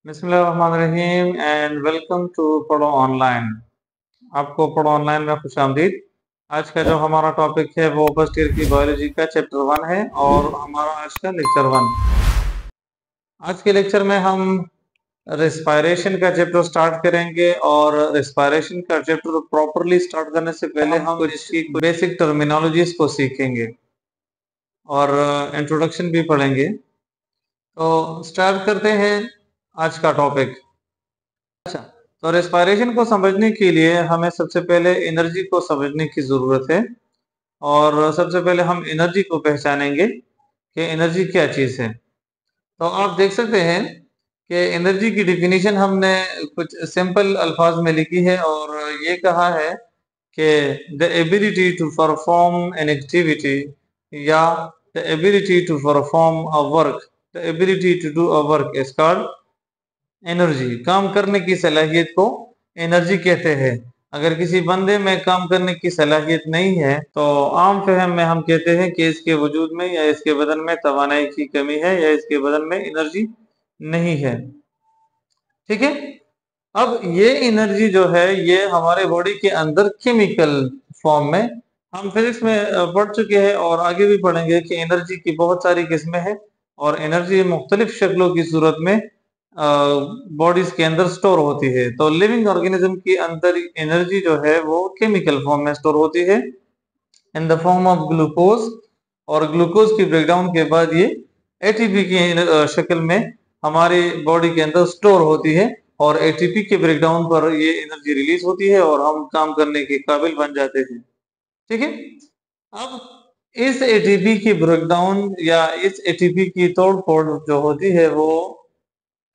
बिस्मिल्लाहिर्रहमानिर्रहीम and welcome to पढ़ो online. आपको पढ़ो ऑनलाइन में खुशामदीद। आज का जो हमारा टॉपिक है वो फर्स्ट ईयर की बायोलॉजी का चैप्टर 1 है और हमारा आज का लेक्चर 1। आज के लेक्चर में हम रेस्पायरेशन का चैप्टर स्टार्ट करेंगे और रेस्पायरेशन का चैप्टर प्रॉपरली स्टार्ट करने से पहले हम कुछ इसकी बेसिक टर्मिनोलॉजीज को सीखेंगे और इंट्रोडक्शन भी पढ़ेंगे। तो स्टार्ट करते हैं आज का टॉपिक। अच्छा, तो रेस्पायरेशन को समझने के लिए हमें सबसे पहले एनर्जी को समझने की जरूरत है और सबसे पहले हम एनर्जी को पहचानेंगे कि एनर्जी क्या चीज है। तो आप देख सकते हैं कि एनर्जी की डिफिनीशन हमने कुछ सिंपल अल्फाज में लिखी है और ये कहा है कि the ability to perform an activity या the ability to perform a work, the ability to do a work is called energy. काम करने की सलाहियत को एनर्जी कहते हैं। अगर किसी बंदे में काम करने की सलाहियत नहीं है तो आम फहम में हम कहते हैं कि इसके वजूद में या इसके बदन में तवानाई की कमी है या इसके बदन में एनर्जी नहीं है। ठीक है, अब ये एनर्जी जो है ये हमारे बॉडी के अंदर केमिकल फॉर्म में, हम फिजिक्स में पढ़ चुके हैं और आगे भी पढ़ेंगे कि एनर्जी की बहुत सारी किस्में हैं और एनर्जी मुख्तलिफ शक्लों की सूरत में बॉडीज के अंदर स्टोर होती है। तो लिविंग ऑर्गेनिज्म के अंदर एनर्जी जो है वो केमिकल फॉर्म में स्टोर होती है in the form of glucose, और ग्लूकोज की ब्रेकडाउन के बाद ये एटीपी की शक्ल में हमारी बॉडी के अंदर स्टोर होती है और एटीपी के ब्रेकडाउन पर ये एनर्जी रिलीज होती है और हम काम करने के काबिल बन जाते हैं। ठीक है, अब इस एटीपी की ब्रेकडाउन या इस एटीपी की तोड़ फोड़ जो होती है वो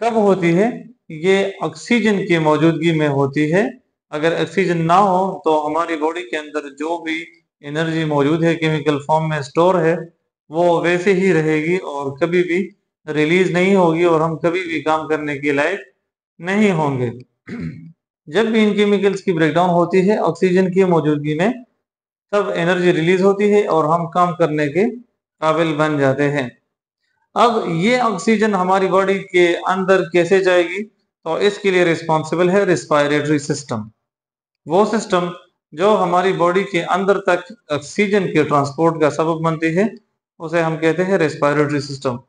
कब होती है? ये ऑक्सीजन की मौजूदगी में होती है। अगर ऑक्सीजन ना हो तो हमारी बॉडी के अंदर जो भी एनर्जी मौजूद है केमिकल फॉर्म में स्टोर है वो वैसे ही रहेगी और कभी भी रिलीज नहीं होगी और हम कभी भी काम करने के लायक नहीं होंगे। जब भी इन केमिकल्स की ब्रेकडाउन होती है ऑक्सीजन की मौजूदगी में तब एनर्जी रिलीज होती है और हम काम करने के काबिल बन जाते हैं। अब ये ऑक्सीजन हमारी बॉडी के अंदर कैसे जाएगी? तो इसके लिए रिस्पॉन्सिबल है रिस्पायरेटरी सिस्टम। वो सिस्टम जो हमारी बॉडी के अंदर तक ऑक्सीजन के ट्रांसपोर्ट का सबब बनती है उसे हम कहते हैं respiratory system.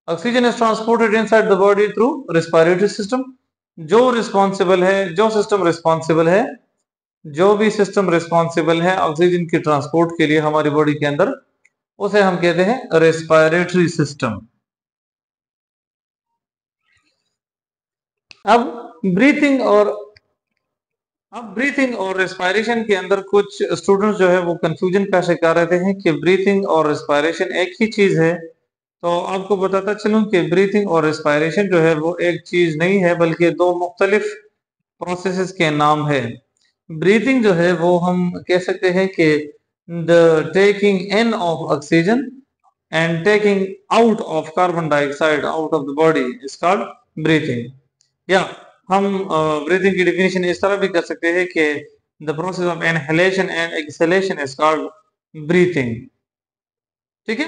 Oxygen is transported inside the body through respiratory system. जो रिस्पॉन्सिबल है, जो सिस्टम रिस्पॉन्सिबल है, जो भी सिस्टम रिस्पॉन्सिबल है ऑक्सीजन के ट्रांसपोर्ट के लिए हमारी बॉडी के अंदर, उसे हम कहते हैं रेस्पिरेटरी सिस्टम। अब ब्रीथिंग और रेस्पिरेशन के अंदर कुछ स्टूडेंट्स जो है वो कंफ्यूजन का शिकार रहते हैं कि ब्रीथिंग और रेस्पिरेशन एक ही चीज है। तो आपको बताता चलूं कि ब्रीथिंग और रेस्पिरेशन जो है वो एक चीज नहीं है बल्कि दो मुख्तलिफ प्रोसेसेस के नाम है। ब्रीथिंग जो है वो हम कह सकते हैं कि the taking in of oxygen and taking out of carbon dioxide out of the body is called breathing. या हम ब्रीथिंग की डेफिनेशन इस तरह भी कर सकते हैं कि the process of inhalation and exhalation is called breathing. ठीक है,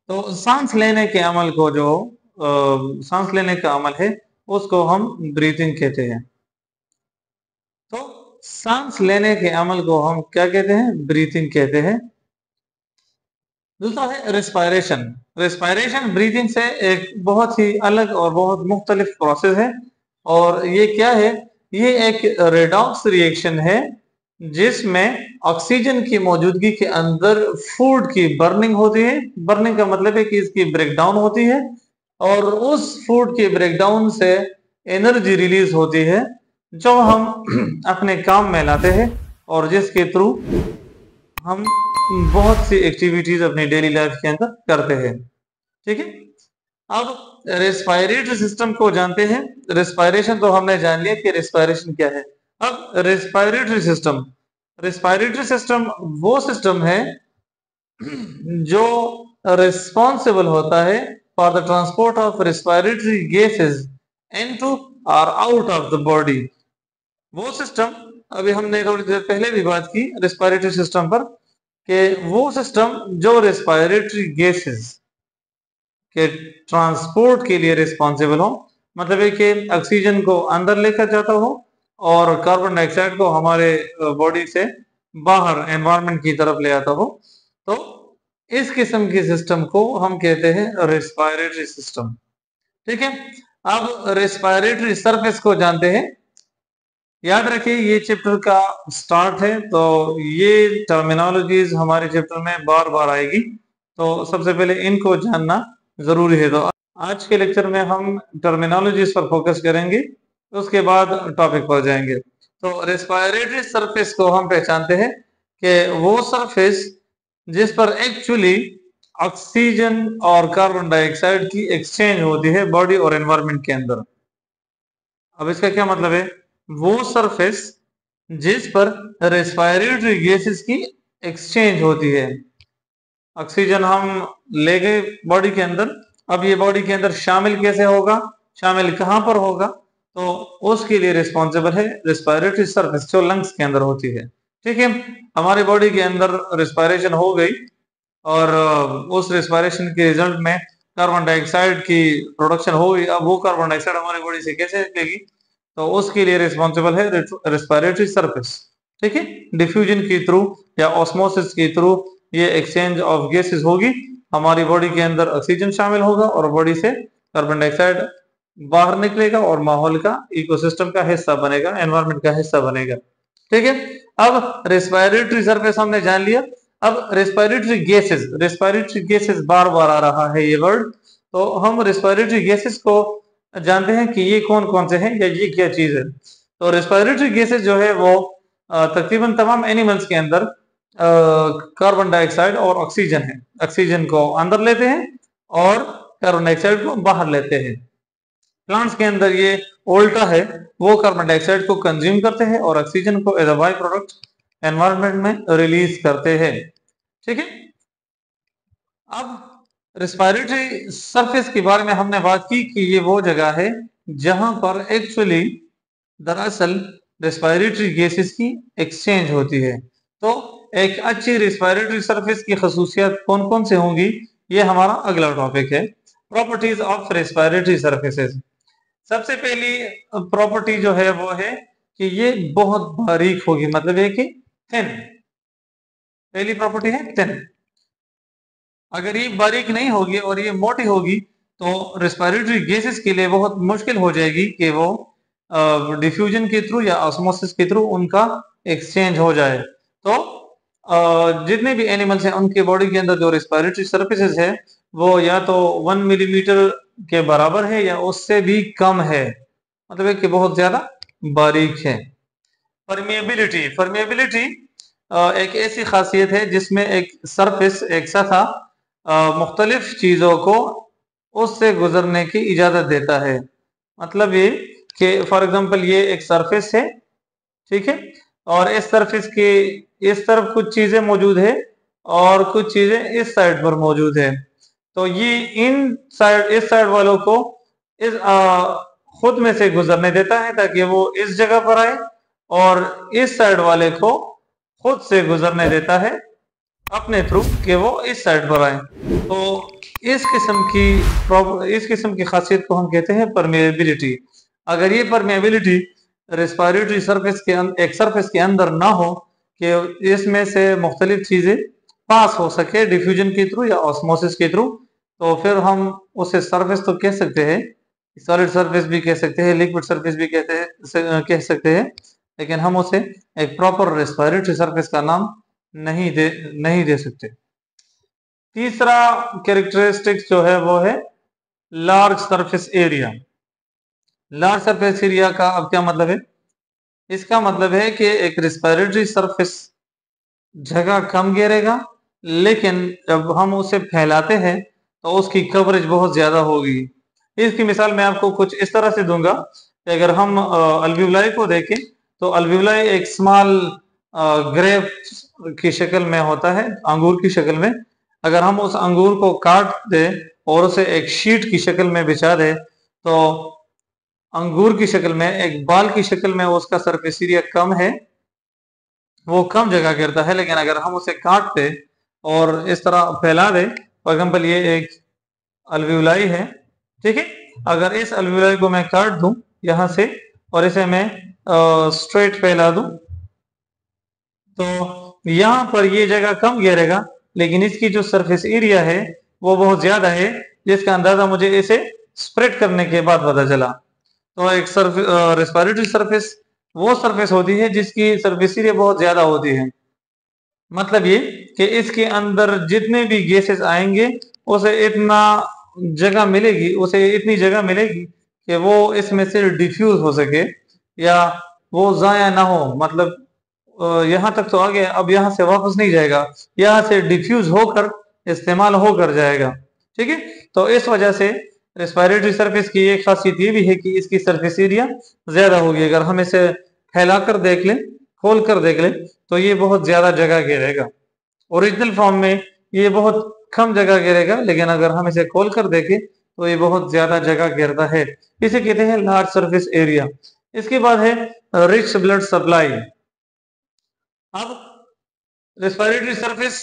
तो सांस लेने के अमल को जो सांस लेने का अमल है उसको हम ब्रीथिंग कहते हैं। तो सांस लेने के अमल को हम क्या कहते हैं? ब्रीथिंग कहते हैं। दूसरा है रेस्पिरेशन। रेस्पिरेशन ब्रीथिंग से एक बहुत ही अलग और बहुत मुख्तलिफ प्रोसेस है और ये क्या है? ये एक रेडॉक्स रिएक्शन है जिसमें ऑक्सीजन की मौजूदगी के अंदर फूड की बर्निंग होती है। बर्निंग का मतलब है कि इसकी ब्रेकडाउन होती है और उस फूड के ब्रेकडाउन से एनर्जी रिलीज होती है जो हम अपने काम में लाते हैं और जिसके थ्रू हम बहुत सी एक्टिविटीज अपनी डेली लाइफ के अंदर करते हैं। ठीक है, अब रेस्पिरेटरी सिस्टम को जानते हैं। रेस्पिरेशन तो हमने जान लिया कि रेस्पिरेशन क्या है। अब रेस्पिरेटरी सिस्टम वो सिस्टम है जो रिस्पॉन्सिबल होता है for the transport of respiratory gases into और आउट ऑफ द बॉडी। वो सिस्टम, अभी हमने थोड़ी देर पहले भी बात की रेस्पिरेटरी सिस्टम पर, कि वो सिस्टम जो रेस्पिरेटरी गैसेस के ट्रांसपोर्ट के लिए रिस्पॉन्सिबल हो, मतलब है कि ऑक्सीजन को अंदर लेकर जाता हो और कार्बन डाइऑक्साइड को हमारे बॉडी से बाहर एनवायरनमेंट की तरफ ले आता हो। तो इस किस्म के सिस्टम को हम कहते हैं रेस्पिरेटरी सिस्टम। ठीक है, अब रेस्पिरेटरी सरफेस को जानते हैं। याद रखिए ये चैप्टर का स्टार्ट है, तो ये टर्मिनोलॉजीज हमारे चैप्टर में बार बार आएगी, तो सबसे पहले इनको जानना जरूरी है। तो आज के लेक्चर में हम टर्मिनोलॉजीज पर फोकस करेंगे, उसके बाद टॉपिक पर जाएंगे। तो रेस्पिरेटरी सरफेस को हम पहचानते हैं कि वो सरफेस जिस पर एक्चुअली ऑक्सीजन और कार्बन डाइऑक्साइड की एक्सचेंज होती है बॉडी और एनवायरनमेंट के अंदर। अब इसका क्या मतलब है? वो सरफेस जिस पर रेस्पिरेटरी गैसेस की एक्सचेंज होती है। ऑक्सीजन हम ले गए बॉडी के अंदर, अब ये बॉडी के अंदर शामिल कैसे होगा, शामिल कहां पर होगा? तो उसके लिए रिस्पॉन्सिबल है रेस्पिरेटरी सरफेस जो लंग्स के अंदर होती है। ठीक है, हमारी बॉडी के अंदर रेस्पिरेशन हो गई और उस रेस्पिरेशन के रिजल्ट में कार्बन डाइऑक्साइड की प्रोडक्शन हो गई। अब वो कार्बन डाइऑक्साइड हमारी बॉडी से कैसे निकलेगी? तो उसके लिए रिस्पॉन्सिबल है रेस्पिरेटरी सरफेस। ठीक है, डिफ्यूजन के थ्रू या ऑस्मोसिस के थ्रू ये एक्सचेंज ऑफ गैसेस होगी, हमारी बॉडी के अंदर ऑक्सीजन शामिल होगा और बॉडी से कार्बन डाइऑक्साइड बाहर निकलेगा और माहौल का, इकोसिस्टम का हिस्सा बनेगा, एनवायरनमेंट का हिस्सा बनेगा। ठीक है, अब रेस्पिरेटरी सरफेस हमने जान लिया। अब रेस्पिरेटरी गैसेस बार बार आ रहा है ये वर्ड, तो हम रेस्पिरेटरी गैसेस को जानते हैं कि ये कौन कौन से हैं या ये क्या चीज है। तो रेस्पिरेटरी गैसेस जो है वो तकरीबन तमाम एनिमल्स के अंदर कार्बन डाइऑक्साइड और ऑक्सीजन है। ऑक्सीजन को अंदर लेते हैं और कार्बन डाइऑक्साइड को बाहर लेते हैं। प्लांट्स के अंदर ये उल्टा है, वो कार्बन डाइऑक्साइड को कंज्यूम करते हैं और ऑक्सीजन को as a by product environment में रिलीज करते हैं। ठीक है, अब रेस्पिरेटरी सरफेस के बारे में हमने बात की कि ये वो जगह है जहां पर एक्चुअली दरअसल रेस्पिरेटरी गैसेस की एक्सचेंज होती है। तो एक अच्छी रेस्पिरेटरी सरफेस की खसूसियात कौन कौन से होंगी, ये हमारा अगला टॉपिक है, प्रॉपर्टीज ऑफ रेस्पिरेटरी सरफेसेस। सबसे पहली प्रॉपर्टी जो है वो है कि ये बहुत बारीक होगी, मतलब है कि थिन। पहली प्रॉपर्टी है थिन। अगर ये बारीक नहीं होगी और ये मोटी होगी तो रेस्पिरेटरी गैसेस के लिए बहुत मुश्किल हो जाएगी कि वो डिफ्यूजन के थ्रू या ऑस्मोसिस के थ्रू उनका एक्सचेंज हो जाए। तो जितने भी एनिमल्स हैं उनके बॉडी के अंदर जो रेस्पिरेटरी सरफेसेस है वो या तो 1 मिलीमीटर के बराबर है या उससे भी कम है, मतलब है कि बहुत ज्यादा बारीक है। परमिएबिलिटी एक ऐसी खासियत है जिसमें एक सरफेस, एक सतह मुख्तलिफ चीजों को उससे गुजरने की इजाजत देता है। मतलब ये कि फॉर एग्जांपल ये एक सरफेस है, ठीक है, और इस सरफेस के इस तरफ कुछ चीजें मौजूद है और कुछ चीजें इस साइड पर मौजूद है। तो ये इस साइड वालों को इस खुद में से गुजरने देता है ताकि वो इस जगह पर आए, और इस साइड वाले को खुद से गुजरने देता है अपने थ्रू कि वो इस साइड पर आए। तो इस किस्म की खासियत को हम कहते हैं परमेबिलिटी। अगर ये परमेबिलिटी रेस्पिरेटरी सरफेस के एक सरफेस के अंदर ना हो कि इसमें से मुख्तलिफ चीजें पास हो सके डिफ्यूजन के थ्रू या ऑस्मोसिस के थ्रू, तो फिर हम उसे सरफेस तो कह सकते हैं, सॉलिड सरफेस भी कह सकते हैं, लिक्विड सरफेस भी कह सकते हैं, लेकिन हम उसे एक प्रॉपर रेस्पिरेटरी सरफेस का नाम नहीं दे सकते। तीसरा कैरेक्टरिस्टिक्स जो है वो है large surface area. Large surface area का अब क्या मतलब है? इसका मतलब है कि एक रेस्पिरेटरी सरफेस जगह कम घेरेगा, लेकिन जब हम उसे फैलाते हैं तो उसकी कवरेज बहुत ज्यादा होगी। इसकी मिसाल मैं आपको कुछ इस तरह से दूंगा कि अगर हम अल्वियोलाई को देखें तो अल्वियोलाई एक स्मॉल ग्रेप की शक्ल में होता है, अंगूर की शक्ल में। अगर हम उस अंगूर को काट दे और उसे एक शीट की शक्ल में बिछा दे तो अंगूर की शक्ल में, एक बाल की शक्ल में उसका सरफेस एरिया कम है, वो कम जगह घेरता है। लेकिन अगर हम उसे काट दे और इस तरह फैला दे, फॉर एग्जाम्पल ये एक अल्वियोलाई है, ठीक है, अगर इस अल्वियोलाई को मैं काट दूं यहां से और इसे मैं स्ट्रेट फैला दूं तो यहां पर ये जगह कम घेरेगा, लेकिन इसकी जो सरफेस एरिया है वो बहुत ज्यादा है, जिसका अंदाजा मुझे इसे स्प्रेड करने के बाद पता चला। तो एक रेस्पिरेटरी सरफेस वो सरफेस होती है जिसकी सरफेस एरिया बहुत ज्यादा होती है। मतलब ये कि इसके अंदर जितने भी गैसेस आएंगे उसे इतनी जगह मिलेगी कि वो इसमें से डिफ्यूज हो सके या वो जाया ना हो। मतलब यहाँ तक तो आ गया, अब यहाँ से वापस नहीं जाएगा, यहाँ से डिफ्यूज होकर इस्तेमाल होकर जाएगा। ठीक है, तो इस वजह से रेस्पिरेटरी सरफेस की एक खासियत ये भी है कि इसकी सरफेस एरिया ज्यादा होगी। अगर हम इसे फैलाकर देख लें, खोल कर देख लें, तो ये बहुत ज्यादा जगह घेरेगा। ओरिजिनल फॉर्म में ये बहुत कम जगह घेरेगा, लेकिन अगर हम इसे खोल कर देखें तो ये बहुत ज्यादा जगह घेरता है। इसे कहते हैं लार्ज सरफेस एरिया। इसके बाद है रिच ब्लड सप्लाई। अब रेस्पिरेटरी सरफेस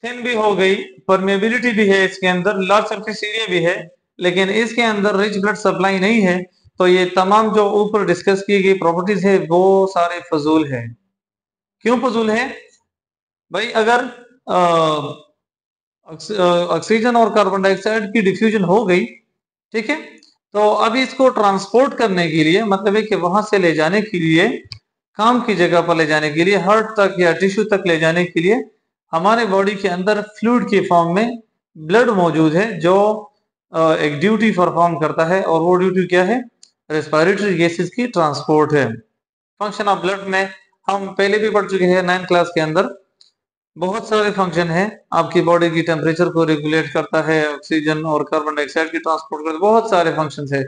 थिन भी हो गई, परमेबिलिटी भी है इसके अंदर, लार्ज सरफेस एरिया भी है, लेकिन इसके अंदर रिच ब्लड सप्लाई नहीं है। तो ये तमाम जो ऊपर डिस्कस की गई प्रॉपर्टीज है वो सारे फजूल है। क्यों फजूल है भाई? अगर ऑक्सीजन और कार्बन डाइऑक्साइड की डिफ्यूजन हो गई, ठीक है, तो अब इसको ट्रांसपोर्ट करने के लिए, मतलब है कि वहां से ले जाने के लिए, काम की जगह पर ले जाने के लिए, हार्ट तक या टिश्यू तक ले जाने के लिए हमारे बॉडी के अंदर फ्लूइड के फॉर्म में ब्लड मौजूद है जो एक ड्यूटी परफॉर्म करता है। और वो ड्यूटी क्या है? रेस्पिरेटरी गैसेस की ट्रांसपोर्ट है। फंक्शन ऑफ ब्लड में हम पहले भी पढ़ चुके हैं 9th क्लास के अंदर। बहुत सारे फंक्शन है, आपकी बॉडी की टेम्परेचर को रेगुलेट करता है, ऑक्सीजन और कार्बन डाइऑक्साइड की ट्रांसपोर्ट करता है, बहुत सारे फंक्शन है।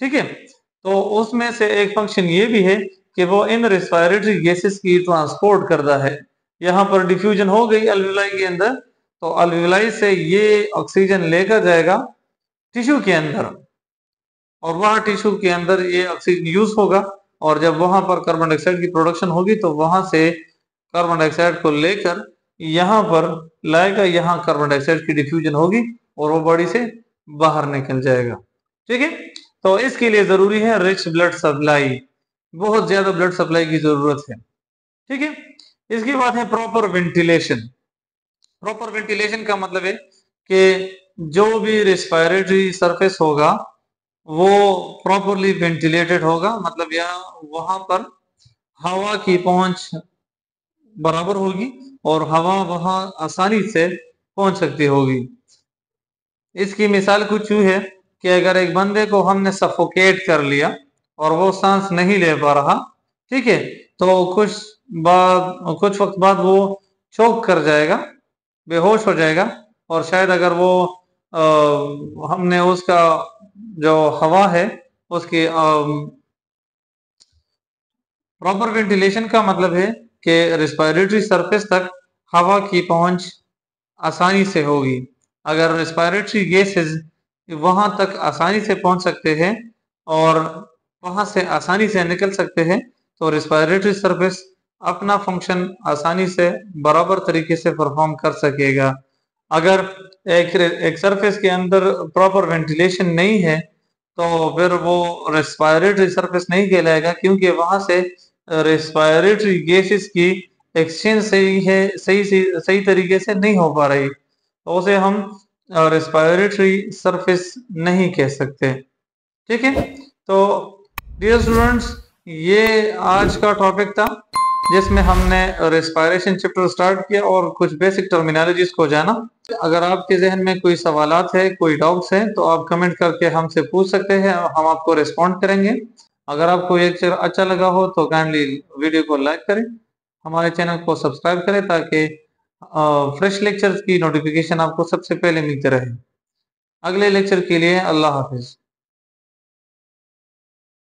ठीक है, तो उसमें से एक फंक्शन ये भी है कि वो इन रेस्पिरेटरी गैसेस की ट्रांसपोर्ट करता है। यहाँ पर डिफ्यूजन हो गई अल्वियोलाई के अंदर, तो अल्वियोलाई से ये ऑक्सीजन लेकर जाएगा टिश्यू के अंदर, और वहां टिश्यू के अंदर ये ऑक्सीजन यूज होगा, और जब वहां पर कार्बन डाइऑक्साइड की प्रोडक्शन होगी तो वहां से कार्बन डाइऑक्साइड को लेकर यहाँ पर लाएगा, यहाँ कार्बन डाइऑक्साइड की डिफ्यूजन होगी और वो बॉडी से बाहर निकल जाएगा। ठीक है, तो इसके लिए जरूरी है रिच ब्लड सप्लाई, बहुत ज्यादा ब्लड सप्लाई की जरूरत है। ठीक है, इसके बाद है प्रॉपर वेंटिलेशन। प्रॉपर वेंटिलेशन का मतलब है कि जो भी रेस्पिरेटरी सरफेस होगा वो प्रॉपरली वेंटिलेटेड होगा, मतलब यहाँ वहां पर हवा की पहुंच बराबर होगी और हवा वहां आसानी से पहुंच सकती होगी। इसकी मिसाल कुछ यूं है कि अगर एक बंदे को हमने सफोकेट कर लिया और वो सांस नहीं ले पा रहा, ठीक है, तो कुछ वक्त बाद वो चोक कर जाएगा, बेहोश हो जाएगा, और शायद अगर वो हमने उसका जो हवा है उसकी प्रॉपर वेंटिलेशन का मतलब है कि रेस्पिरेटरी सरफेस तक हवा की पहुंच आसानी से होगी। अगर रेस्पिरेटरी गैसेस वहां तक आसानी से पहुंच सकते हैं और वहां से आसानी से निकल सकते हैं, तो रेस्पिरेटरी सरफेस अपना फंक्शन आसानी से बराबर तरीके से परफॉर्म कर सकेगा। अगर एक सरफेस के अंदर प्रॉपर वेंटिलेशन नहीं है तो फिर वो रेस्पिरेटरी सरफेस नहीं कहलाएगा, क्योंकि वहां से रेस्पिरेटरी गैसेस की एक्सचेंज सही तरीके से नहीं हो पा रही, तो उसे हम रेस्पिरेटरी सरफेस नहीं कह सकते। ठीक है, तो डियर स्टूडेंट्स, ये आज का टॉपिक था जिसमें हमने रेस्पिरेशन चैप्टर स्टार्ट किया और कुछ बेसिक टर्मिनोलॉजीज को जाना। अगर आपके जहन में कोई सवालात है, कोई डाउट्स हैं, तो आप कमेंट करके हमसे पूछ सकते हैं, हम आपको रिस्पॉन्ड करेंगे। अगर आपको ये लेक्चर अच्छा लगा हो तो काइंडली वीडियो को लाइक करें, हमारे चैनल को सब्सक्राइब करें ताकि फ्रेश लेक्चर्स की नोटिफिकेशन आपको सबसे पहले मिलते रहे। अगले लेक्चर के लिए अल्लाह हाफिज।